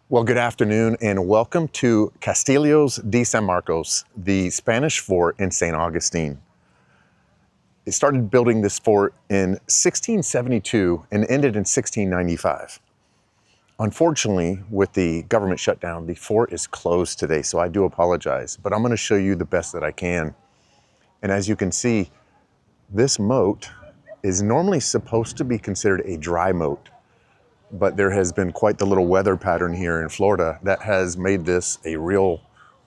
Well, good afternoon and welcome to Castillo de San Marcos, the Spanish fort in St. Augustine. They started building this fort in 1672 and ended in 1695. Unfortunately, with the government shutdown, the fort is closed today, so I do apologize, but I'm going to show you the best that I can. And as you can see, this moat is normally supposed to be considered a dry moat, but there has been quite the little weather pattern here in Florida that has made this a real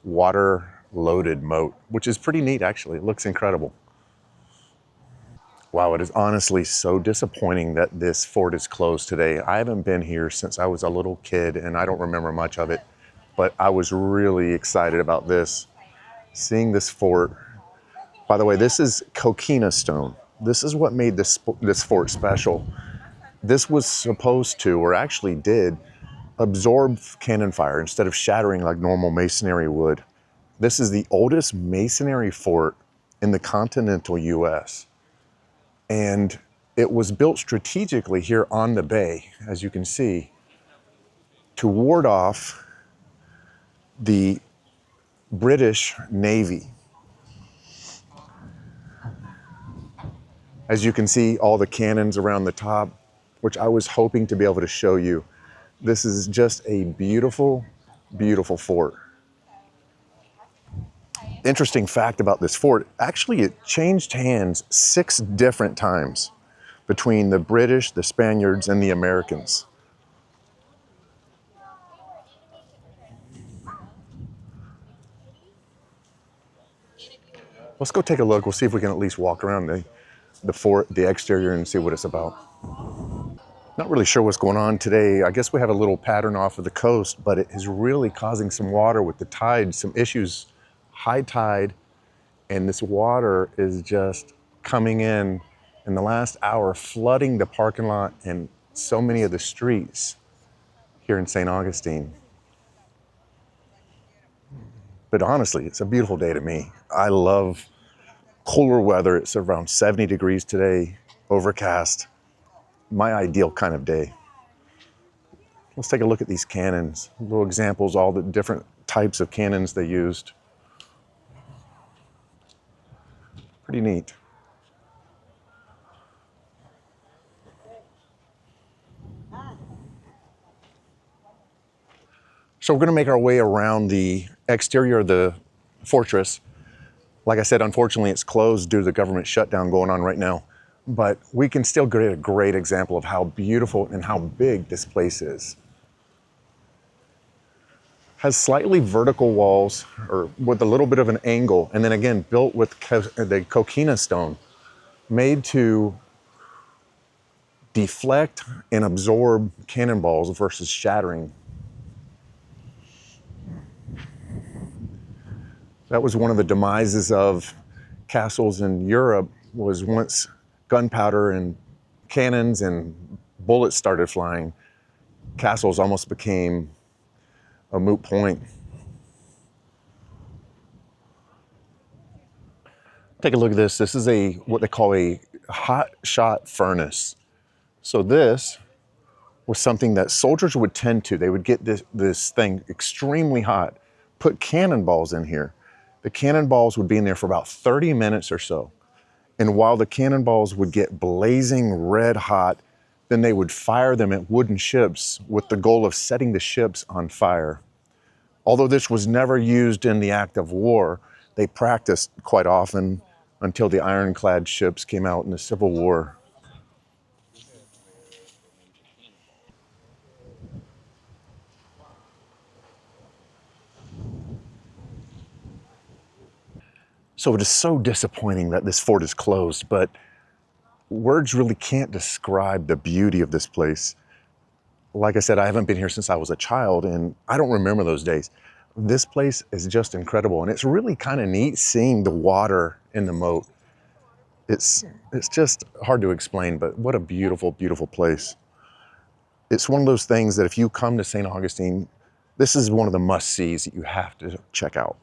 water-loaded moat, which is pretty neat actually. It looks incredible. Wow, it is honestly so disappointing that this fort is closed today. I haven't been here since I was a little kid and I don't remember much of it, but I was really excited about this, seeing this fort. By the way, this is coquina stone. This is what made this fort special. This was supposed to, or actually did, absorb cannon fire instead of shattering like normal masonry would. This is the oldest masonry fort in the continental US. And it was built strategically here on the bay, as you can see, to ward off the British Navy. As you can see, all the cannons around the top, which I was hoping to be able to show you. This is just a beautiful, beautiful fort. Interesting fact about this fort, actually it changed hands 6 different times between the British, the Spaniards, and the Americans. Let's go take a look. We'll see if we can at least walk around the fort, the exterior, and see what it's about. Not really sure what's going on today. I guess we have a little pattern off of the coast, but it is really causing some water with the tide, some issues, high tide, and this water is just coming in the last hour, flooding the parking lot and so many of the streets here in St. Augustine. But honestly, it's a beautiful day to me. I love cooler weather. It's around 70 degrees today, overcast. My ideal kind of day. Let's take a look at these cannons. Little examples, all the different types of cannons they used. Pretty neat. So we're gonna make our way around the exterior of the fortress. Like I said, unfortunately it's closed due to the government shutdown going on right now, but we can still get a great example of how beautiful and how big this place is. Has slightly vertical walls, or with a little bit of an angle, and then again built with the coquina stone, made to deflect and absorb cannonballs versus shattering. That was one of the demises of castles in Europe, was once gunpowder and cannons and bullets started flying, castles almost became a moot point. Take a look at this. This is what they call a hot shot furnace. So this was something that soldiers would tend to. They would get this thing extremely hot, put cannonballs in here. The cannonballs would be in there for about 30 minutes or so. And while the cannonballs would get blazing red hot, then they would fire them at wooden ships with the goal of setting the ships on fire. Although this was never used in the act of war, they practiced quite often until the ironclad ships came out in the Civil War. So it is so disappointing that this fort is closed, but words really can't describe the beauty of this place. Like I said, I haven't been here since I was a child and I don't remember those days. This place is just incredible, and it's really kind of neat seeing the water in the moat. It's just hard to explain, but what a beautiful, beautiful place. It's one of those things that if you come to St. Augustine, this is one of the must-sees that you have to check out.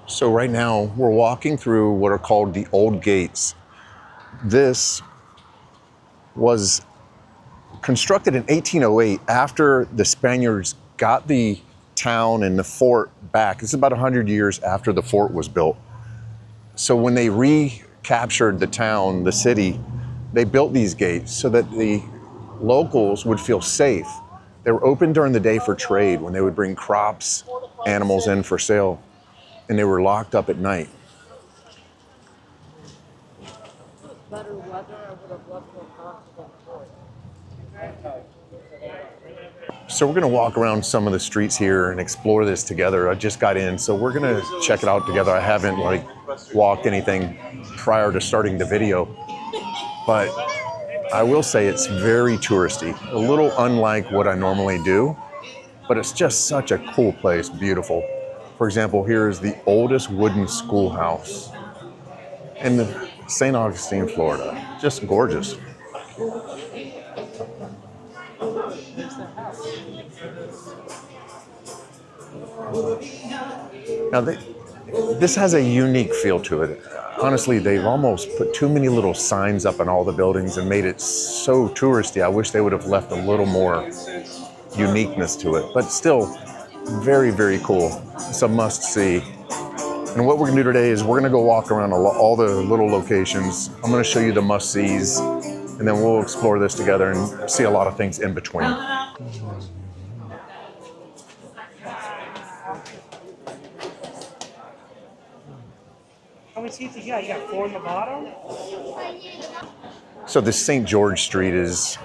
So right now we're walking through what are called the old gates. This was constructed in 1808 after the Spaniards got the town and the fort back. This is about 100 years after the fort was built. So when they recaptured the town, the city, they built these gates so that the locals would feel safe. They were open during the day for trade when they would bring crops, animals in for sale, and they were locked up at night. So we're gonna walk around some of the streets here and explore this together. I just got in, so we're gonna check it out together. I haven't walked anything prior to starting the video, but I will say it's very touristy, a little unlike what I normally do, but it's just such a cool place, beautiful. For example, here's the oldest wooden schoolhouse in St. Augustine, Florida. Just gorgeous. Now, this has a unique feel to it. Honestly, they've almost put too many little signs up on all the buildings and made it so touristy. I wish they would have left a little more uniqueness to it, but still very, very cool. It's a must see. And what we're gonna do today is we're gonna go walk around all the little locations. I'm gonna show you the must sees, and then we'll explore this together and see a lot of things in between. How many seats you got? You got 4 in the bottom? So this St. George Street is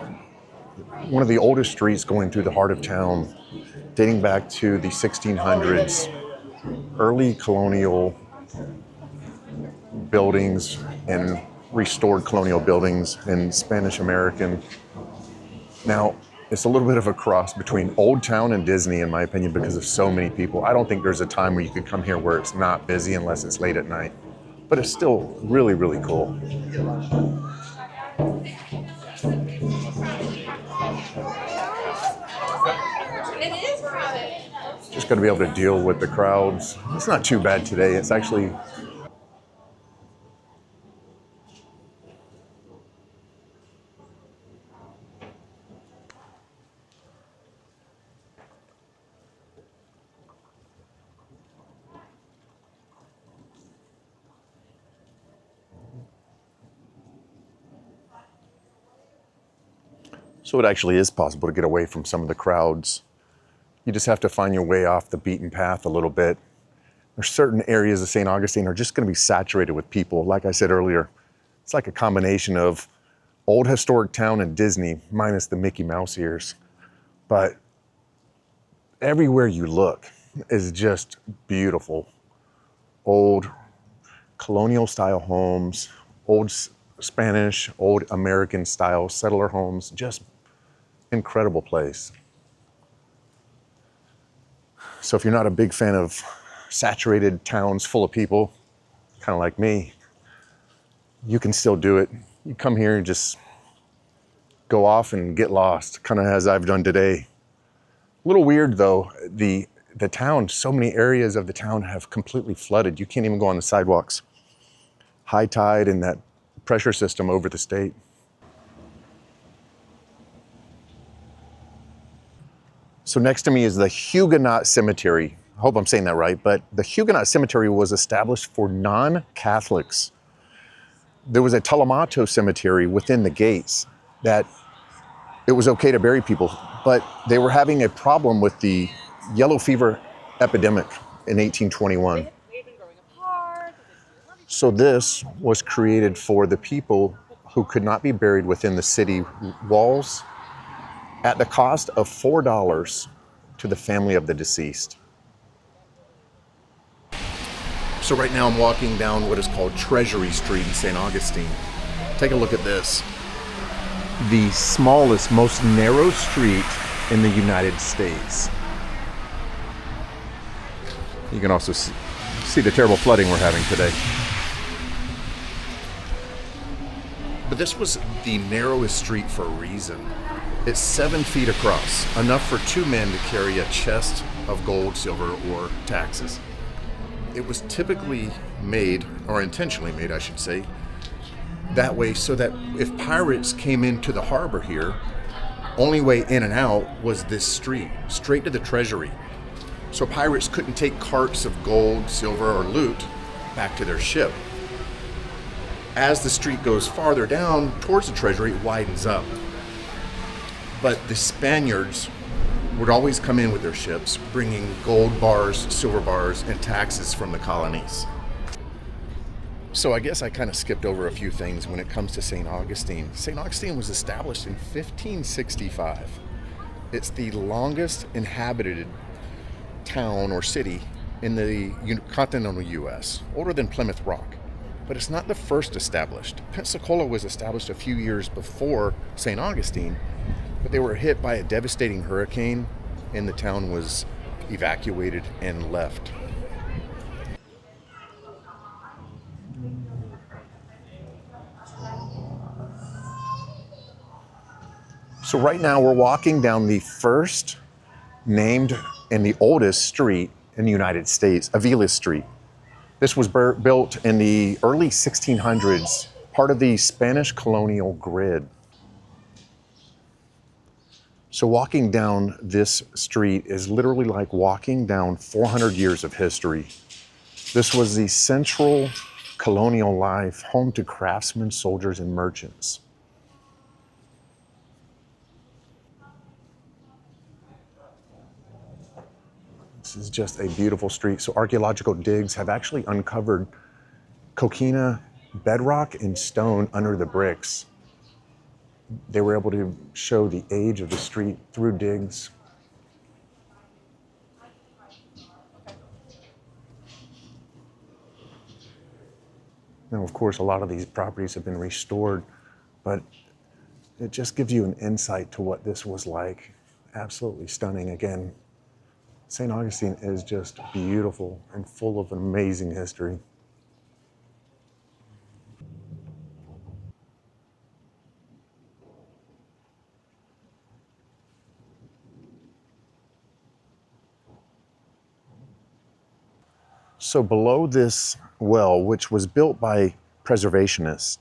one of the oldest streets going through the heart of town, dating back to the 1600s. Early colonial buildings and restored colonial buildings and Spanish American. Now, it's a little bit of a cross between Old Town and Disney, in my opinion, because of so many people. I don't think there's a time where you could come here where it's not busy unless it's late at night. But it's still really, really cool. Just got to be able to deal with the crowds. It's not too bad today. It's actually so it actually is possible to get away from some of the crowds. You just have to find your way off the beaten path a little bit. There's certain areas of St. Augustine are just going to be saturated with people. Like I said earlier, it's like a combination of old historic town and Disney, minus the Mickey Mouse ears. But everywhere you look is just beautiful. Old colonial style homes, old Spanish, old American style settler homes, just incredible place. So if you're not a big fan of saturated towns full of people, kind of like me, you can still do it. You come here and just go off and get lost, kind of as I've done today. A little weird though, the town, so many areas of the town have completely flooded. You can't even go on the sidewalks. High tide and that pressure system over the state. So next to me is the Huguenot Cemetery. I hope I'm saying that right, but the Huguenot Cemetery was established for non-Catholics. There was a Telemato cemetery within the gates that it was okay to bury people, but they were having a problem with the yellow fever epidemic in 1821. So this was created for the people who could not be buried within the city walls at the cost of $4 to the family of the deceased. So right now I'm walking down what is called Treasury Street in St. Augustine. Take a look at this. The smallest, most narrow street in the United States. You can also see the terrible flooding we're having today. But this was the narrowest street for a reason. It's 7 feet across, enough for 2 men to carry a chest of gold, silver, or taxes. It was typically made, or intentionally made, I should say, that way so that if pirates came into the harbor here, only way in and out was this street, straight to the Treasury. So pirates couldn't take carts of gold, silver, or loot back to their ship. As the street goes farther down towards the Treasury, it widens up. But the Spaniards would always come in with their ships, bringing gold bars, silver bars, and taxes from the colonies. So I guess I kind of skipped over a few things when it comes to St. Augustine. St. Augustine was established in 1565. It's the longest inhabited town or city in the continental U.S., older than Plymouth Rock. But it's not the first established. Pensacola was established a few years before St. Augustine, but they were hit by a devastating hurricane, and the town was evacuated and left. So right now we're walking down the first named and the oldest street in the United States, Aviles Street. This was built in the early 1600s, part of the Spanish colonial grid. So walking down this street is literally like walking down 400 years of history. This was the central colonial life, home to craftsmen, soldiers, and merchants. This is just a beautiful street. So archaeological digs have actually uncovered coquina bedrock and stone under the bricks. They were able to show the age of the street through digs. Now, of course, a lot of these properties have been restored, but it just gives you an insight to what this was like. Absolutely stunning. Again, St. Augustine is just beautiful and full of amazing history. So below this well, which was built by preservationists,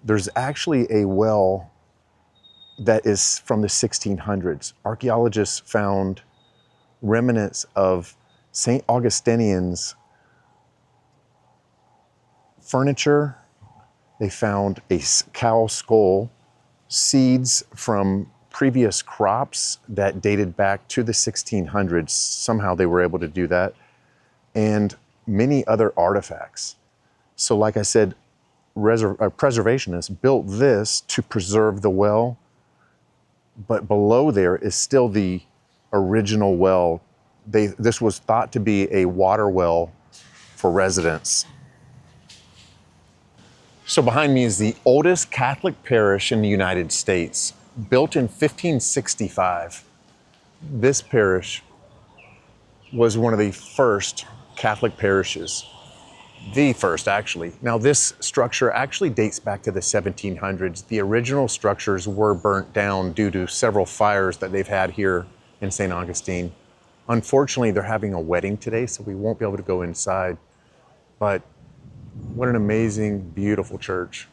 there's actually a well that is from the 1600s. Archaeologists found remnants of St. Augustinians' furniture. They found a cow skull, seeds from previous crops that dated back to the 1600s. Somehow they were able to do that. And many other artifacts. So like I said, preservationists built this to preserve the well, but below there is still the original well. This was thought to be a water well for residents. So behind me is the oldest Catholic parish in the United States, built in 1565. This parish was one of the first Catholic parishes, the first actually. Now this structure actually dates back to the 1700s. The original structures were burnt down due to several fires that they've had here in St. Augustine. Unfortunately, they're having a wedding today, so we won't be able to go inside, but what an amazing, beautiful church.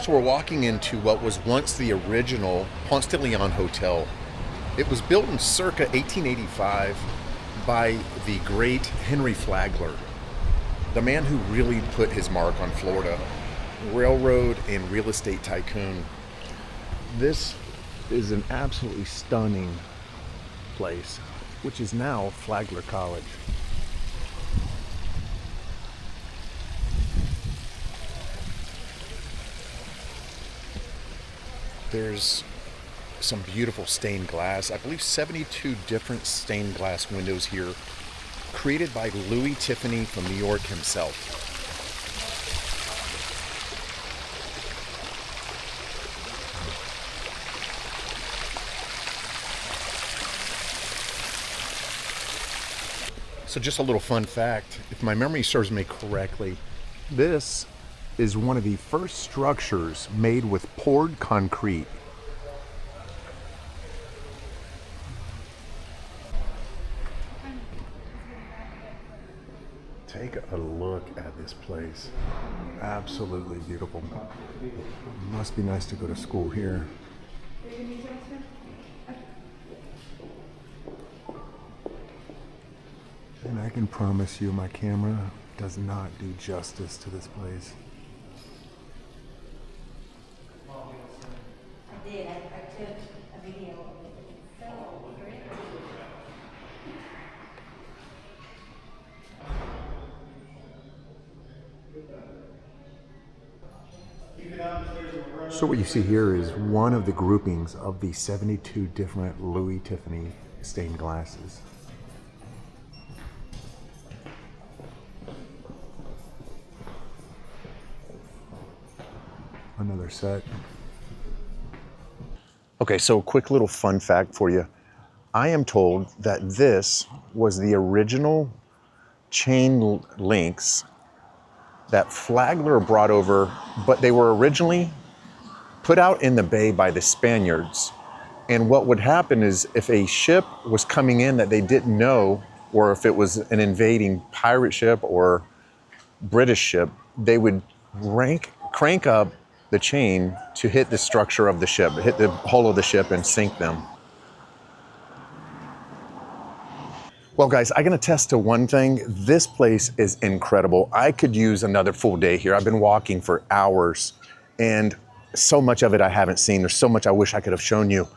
So we're walking into what was once the original Ponce de Leon Hotel. It was built in circa 1885 by the great Henry Flagler, the man who really put his mark on Florida, railroad and real estate tycoon. This is an absolutely stunning place, which is now Flagler College. There's some beautiful stained glass. I believe 72 different stained glass windows here, created by Louis Tiffany from New York himself. So just a little fun fact, if my memory serves me correctly, this is one of the first structures made with poured concrete. Take a look at this place. Absolutely beautiful. Must be nice to go to school here. And I can promise you my camera does not do justice to this place. I did. I took a video of it. It's so great. So what you see here is one of the groupings of the 72 different Louis Tiffany stained glasses. Another set. Okay, so a quick little fun fact for you. I am told that this was the original chain links that Flagler brought over, but they were originally put out in the bay by the Spaniards. And what would happen is if a ship was coming in that they didn't know, or if it was an invading pirate ship or British ship, they would crank up the chain to hit the structure of the ship, hit the hull of the ship and sink them. Well, guys, I'm gonna test to one thing. This place is incredible. I could use another full day here. I've been walking for hours and so much of it I haven't seen. There's so much I wish I could have shown you.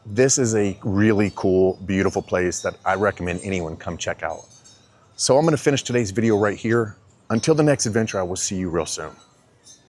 This is a really cool, beautiful place that I recommend anyone come check out. So I'm gonna finish today's video right here. Until the next adventure, I will see you real soon.